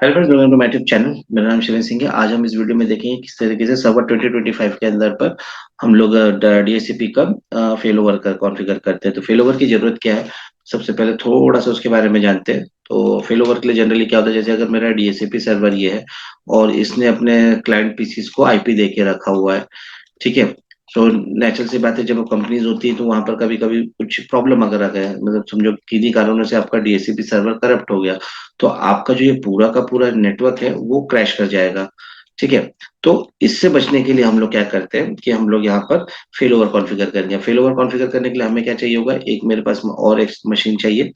Hello friends, welcome to my YouTube channel. मेरा नाम शिवन सिंह है। आज हम इस वीडियो में देखेंगे किस तरीके से सर्वर 2025 के अंदर पर हम लोग डीएचसीपी का फेल ओवर कर कॉन्फ़िगर करते हैं। तो फेल ओवर की जरूरत क्या है, सबसे पहले थोड़ा सा उसके बारे में जानते हैं। तो फेल ओवर के लिए जनरली क्या होता है, जैसे अगर मेरा डीएचसीपी सर्वर ये है और इसने अपने क्लाइंट पीसीस को आईपी दे के रखा हुआ है, ठीक है। तो नेचुरल सी बात है, जब कंपनीज होती है तो वहां पर कभी कभी कुछ प्रॉब्लम अगर आ गया, मतलब समझो किन्हीं कारणों से आपका डीएचसीपी सर्वर करप्ट हो गया, तो आपका जो ये पूरा का पूरा नेटवर्क है वो क्रैश कर जाएगा, ठीक है। तो इससे बचने के लिए हम लोग क्या करते हैं कि हम लोग यहाँ पर फेल ओवर कॉन्फ़िगर करेंगे। फेल ओवर कॉन्फ़िगर करने के लिए हमें क्या चाहिए होगा, एक मेरे पास और एक मशीन चाहिए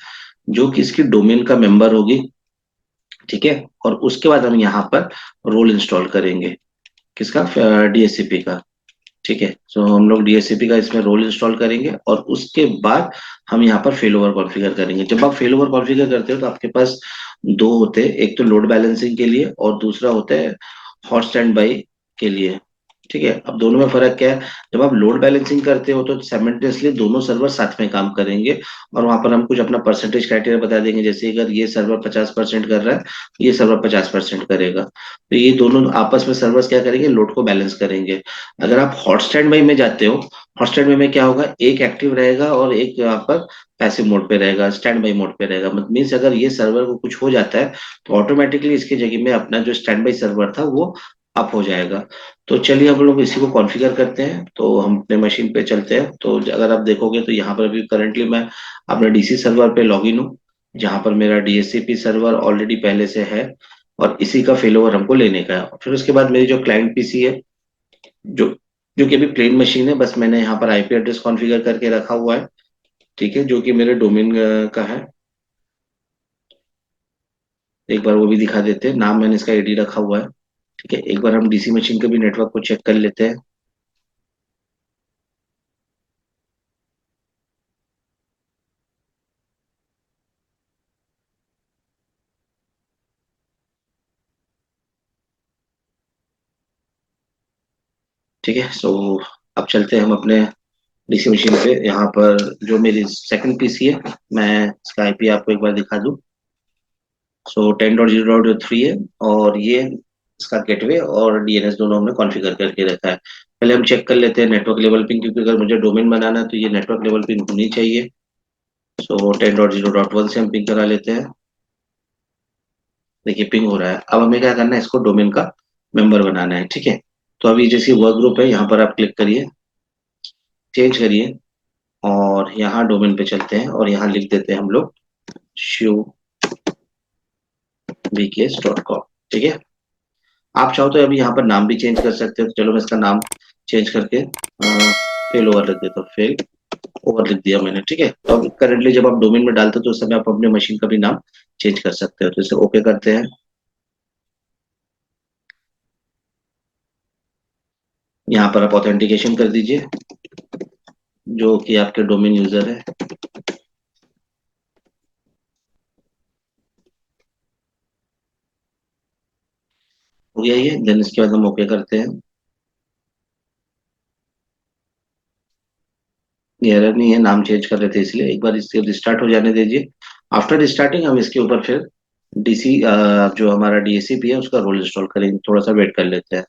जो कि इसकी डोमेन का मेंबर होगी, ठीक है। और उसके बाद हम यहाँ पर रोल इंस्टॉल करेंगे, किसका, डीएचसीपी का, ठीक है। तो हम लोग डीएचसीपी का इसमें रोल इंस्टॉल करेंगे और उसके बाद हम यहाँ पर फेल ओवर कॉन्फ़िगर करेंगे। जब आप फेल ओवर कॉन्फ़िगर करते हो तो आपके पास दो होते हैं, एक तो लोड बैलेंसिंग के लिए और दूसरा होता है हॉट स्टैंड बाई के लिए, ठीक है। अब दोनों में फर्क क्या है, जब आप लोड बैलेंसिंग करते हो तो साइमल्टेनियसली दोनों सर्वर साथ में काम करेंगे और वहां पर हम कुछ अपना परसेंटेज क्राइटेरिया बता देंगे, जैसे अगर ये सर्वर 50% कर रहा है, ये सर्वर 50% करेगा, तो ये दोनों आपस में सर्वर्स क्या करेंगे, लोड को बैलेंस करेंगे। अगर आप हॉट स्टैंड बाई में जाते हो, हॉट स्टैंड बाई में क्या होगा, एक एक्टिव रहेगा और एक यहाँ पर पैसिव मोड पे रहेगा, स्टैंड बाई मोड पे रहेगा। मतलब मीन्स अगर ये सर्वर को कुछ हो जाता है तो ऑटोमेटिकली इसके जगह में अपना जो स्टैंड बाई सर्वर था वो अप हो जाएगा। तो चलिए हम लोग इसी को कॉन्फ़िगर करते हैं। तो हम अपने मशीन पे चलते हैं। तो अगर आप देखोगे तो यहाँ पर अभी करंटली मैं अपने डीसी सर्वर पे लॉगिन हूँ, जहाँ पर मेरा डीएचसीपी सर्वर ऑलरेडी पहले से है और इसी का फेल ओवर हमको लेने का है। फिर उसके बाद मेरी जो क्लाइंट पीसी है, जो जो कि अभी प्लेन मशीन है, बस मैंने यहाँ पर आईपी एड्रेस कॉन्फ़िगर करके रखा हुआ है, ठीक है, जो कि मेरे डोमेन का है। एक बार वो भी दिखा देते हैं, नाम मैंने इसका एडी रखा हुआ है, ठीक है। एक बार हम डीसी मशीन के भी नेटवर्क को चेक कर लेते हैं। ठीक है, सो अब चलते हैं हम अपने डीसी मशीन पे। यहाँ पर जो मेरी सेकंड पीसी है, मैं इसका आईपी आपको एक बार दिखा दूं। सो 10.0.3 है और ये इसका गेटवे और डीएनएस दोनों हमने कॉन्फ़िगर करके रखा है। पहले हम चेक कर लेते हैं नेटवर्क लेवल पिंग, क्योंकि अगर मुझे डोमेन बनाना है तो ये नेटवर्क लेवल पिंग होनी चाहिए। सो 10.0.1 से हम पिंग करा लेते हैं। देखिए पिंग हो रहा है। अब हमें क्या करना है, इसको डोमेन का मेंबर बनाना है, ठीक है। तो अभी जैसे वर्क ग्रुप है, यहाँ पर आप क्लिक करिए, चेंज करिए और यहाँ डोमेन पे चलते हैं और यहाँ लिख देते हैं हम लोग शिव vks.com, ठीक है। आप चाहो तो अभी यहाँ पर नाम भी चेंज कर सकते हो। तो चलो मैं इसका नाम चेंज करके फेल ओवर लिख देता हूँ। फेल ओवर लिख दिया मैंने, ठीक है। तो अब करंटली जब आप डोमेन में डालते हो तो उस समय आप अपने मशीन का भी नाम चेंज कर सकते हो। तो इसे ओके करते हैं। यहाँ पर आप ऑथेंटिकेशन कर दीजिए, जो कि आपके डोमेन यूजर है। हो गया ये, देन इसके बाद हम ओके करते हैं। ये एरर नहीं है, नाम चेंज कर रहे थे इसलिए। एक बार इससे रिस्टार्ट हो जाने दीजिए। आफ्टर रिस्टार्टिंग हम इसके ऊपर फिर डीसी जो हमारा डीएससीपी है उसका रोल इंस्टॉल करेंगे। थोड़ा सा वेट कर लेते हैं।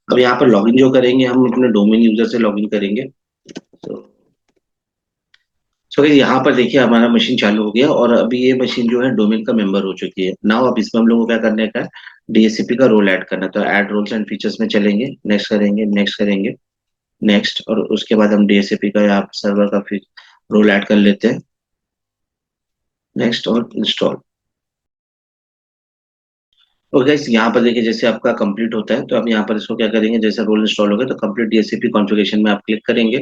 अब यहाँ पर लॉगिन जो करेंगे, हम अपने डोमेन यूजर से लॉगिन करेंगे। तो यहाँ पर देखिए हमारा मशीन चालू हो गया और अभी ये मशीन जो है डोमेन का मेंबर हो चुकी है। नाउ अब इसमें हम लोग को क्या करने का है, डीएचसीपी का रोल ऐड करना है। तो ऐड रोल्स एंड फीचर्स में चलेंगे, नेक्स्ट करेंगे, नेक्स्ट करेंगे, नेक्स्ट, और उसके बाद हम डीएचसीपी का यहाँ सर्वर का फिर रोल ऐड कर लेते हैं, नेक्स्ट और इंस्टॉल। और गाइस यहाँ पर देखिए जैसे आपका कंप्लीट होता है तो अब यहाँ पर इसको क्या करेंगे, जैसे रोल इंस्टॉल हो गया तो कंप्लीट डीएचसीपी कॉन्फ़िगरेशन में आप क्लिक करेंगे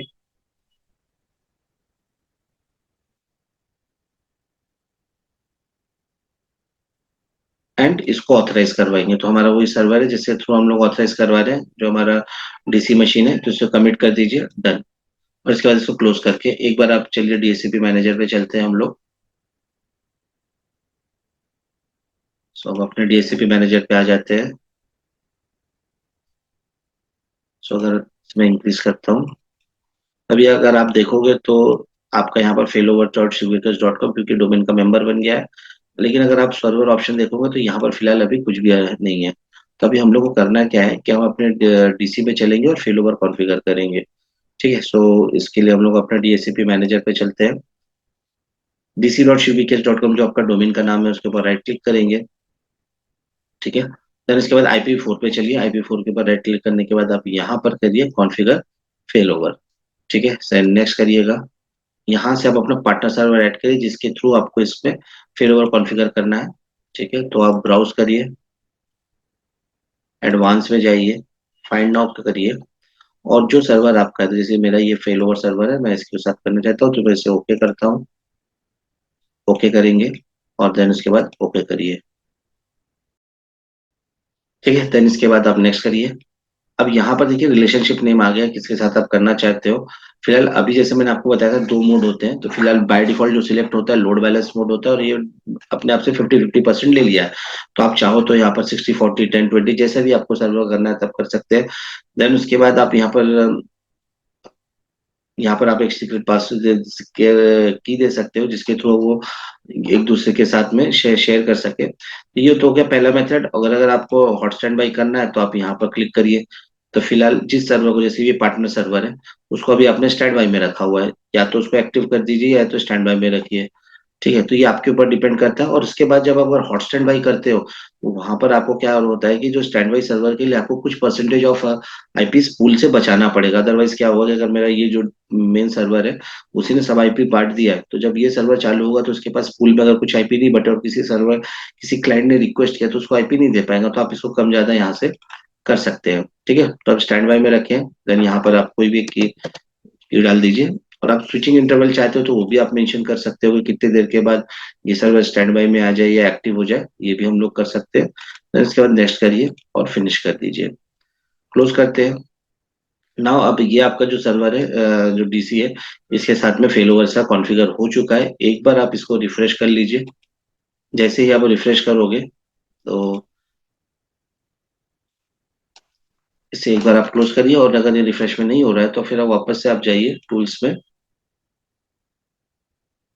एंड इसको ऑथराइज करवाएंगे। तो हमारा वही सर्वर है जिसके थ्रू हम लोग ऑथराइज करवा रहे हैं, जो हमारा डीसी मशीन है। तो इसको कमिट कर दीजिए, डन। और इसके बाद इसको क्लोज करके एक बार आप चलिए डीएचसीपी मैनेजर पे चलते हैं हम लोग। सो हम अपने डीएचसीपी मैनेजर पे आ जाते हैं। सो अगर इसमें इंक्रीज करता हूँ, अभी अगर आप देखोगे तो आपका यहाँ पर फेलोवर डॉट शिविकस डॉट कॉम, क्योंकि डोमेन का मेंबर बन गया है, लेकिन अगर आप सर्वर ऑप्शन देखोगे तो यहाँ पर फिलहाल अभी कुछ भी नहीं है। तो अभी हम लोग को करना क्या है कि हम अपने डीसी पे चलेंगे और फेल ओवर कॉन्फ़िगर करेंगे। ठीक है, सो इसके लिए हम लोग अपना डीएचसीपी मैनेजर पे चलते हैं। dc.shubikesh.com जो आपका डोमेन का नाम है उसके ऊपर राइट क्लिक करेंगे। ठीक है, देन इसके बाद IP4 पे चलिए। IP4 के ऊपर राइट क्लिक करने के बाद आप यहाँ पर करिए कॉन्फ़िगर फेल ओवर। ठीक है, सेंड नेक्स्ट करिएगा। यहाँ से आप अपना पार्टनर सर्वर ऐड करिए जिसके थ्रू आपको इसमें फेल ओवर कॉन्फ़िगर करना है। ठीक है, तो आप ब्राउज करिए, एडवांस में जाइए, फाइंड आउट करिए, और जो सर्वर आपका है, तो जैसे मेरा ये फेल ओवर सर्वर है, मैं इसके साथ करना चाहता हूँ, तो मैं इसे ओके करता हूँ। ओके करेंगे और देन उसके बाद ओके करिए। ठीक है, देन इसके बाद आप नेक्स्ट करिए। अब यहाँ पर देखिए रिलेशनशिप नेम आ गया, किसके साथ आप करना चाहते हो। फिलहाल अभी जैसे मैंने आपको बताया था दो मोड होते हैं, तो फिलहाल बाय डिफॉल्ट जो सिलेक्ट होता है लोड बैलेंस मोड होता है, और ये अपने आप से 50-50% ले लिया है। तो आप चाहो तो यहाँ पर 60-40 10-20 जैसा भी आपको सर्वर करना है तब कर सकते हैं। देन उसके बाद आप यहाँ पर आप एक सीक्रेट पासवर्ड की दे सकते हो जिसके थ्रू वो एक दूसरे के साथ में शेयर शेयर कर सके। तो ये तो हो गया पहला मेथड। अगर अगर आपको हॉट स्टैंड बाई करना है तो आप यहाँ पर क्लिक करिए। तो फिलहाल जिस सर्वर को, जैसे ये पार्टनर सर्वर है, उसको अभी आपने स्टैंड बाई में रखा हुआ है, या तो उसको एक्टिव कर दीजिए या तो स्टैंड बाई में रखिए। ठीक है, तो ये आपके ऊपर डिपेंड करता है। और उसके बाद जब आप अगर हॉट स्टैंड बाई करते हो तो वहां पर आपको क्या होता है कि जो स्टैंड बाई सर्वर के लिए आपको कुछ परसेंटेज ऑफ आईपी पूल से बचाना पड़ेगा। अदरवाइज क्या होगा कि अगर मेरा ये जो मेन सर्वर है उसी ने सब आईपी बांट दिया है, तो जब ये सर्वर चालू होगा तो उसके पास पूल में अगर कुछ आईपी नहीं बटे और किसी क्लाइंट ने रिक्वेस्ट किया तो उसको आईपी नहीं दे पाएगा। तो आप इसको कम ज्यादा यहाँ से कर सकते हैं। ठीक है, तो आप स्टैंड बाय में रखें। देन यहाँ पर आप कोई भी की डाल दीजिए। और आप स्विचिंग इंटरवल चाहते हो तो वो भी आप मेंशन कर सकते हो कि कितनी देर के बाद ये सर्वर स्टैंड बाय में आ जाए या एक्टिव हो जाए, ये भी हम लोग कर सकते हैं। देन इसके बाद नेक्स्ट करिए और फिनिश कर दीजिए। क्लोज करते हैं। नाउ अब ये आपका जो सर्वर है, जो डीसी है, इसके साथ में फेल ओवर सा कॉन्फ़िगर हो चुका है। एक बार आप इसको रिफ्रेश कर लीजिए। जैसे ही आप रिफ्रेश करोगे तो इसे एक बार आप क्लोज करिए, और अगर ये रिफ्रेश में नहीं हो रहा है तो फिर आप वापस से आप जाइए टूल्स में,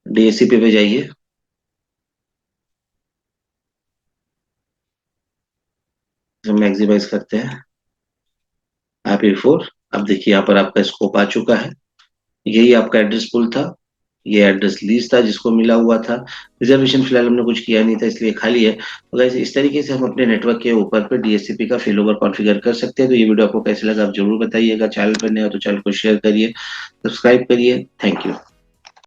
डीएससीपी पे जाइए। मैक्सिमाइज करते हैं IP4। अब देखिए यहाँ पर आपका स्कोप आ चुका है। यही आपका एड्रेस पुल था, ये एड्रेस लीज था जिसको मिला हुआ था। रिजर्वेशन फिलहाल हमने कुछ किया नहीं था इसलिए खाली है। तो गाइस इस तरीके से हम अपने नेटवर्क के ऊपर पे डीएचसीपी का फेल ओवर कॉन्फ़िगर कर सकते हैं। तो ये वीडियो आपको कैसे लगा आप जरूर बताइएगा। चैनल पर नए हो तो चैनल को शेयर करिए, सब्सक्राइब करिए। Thank you.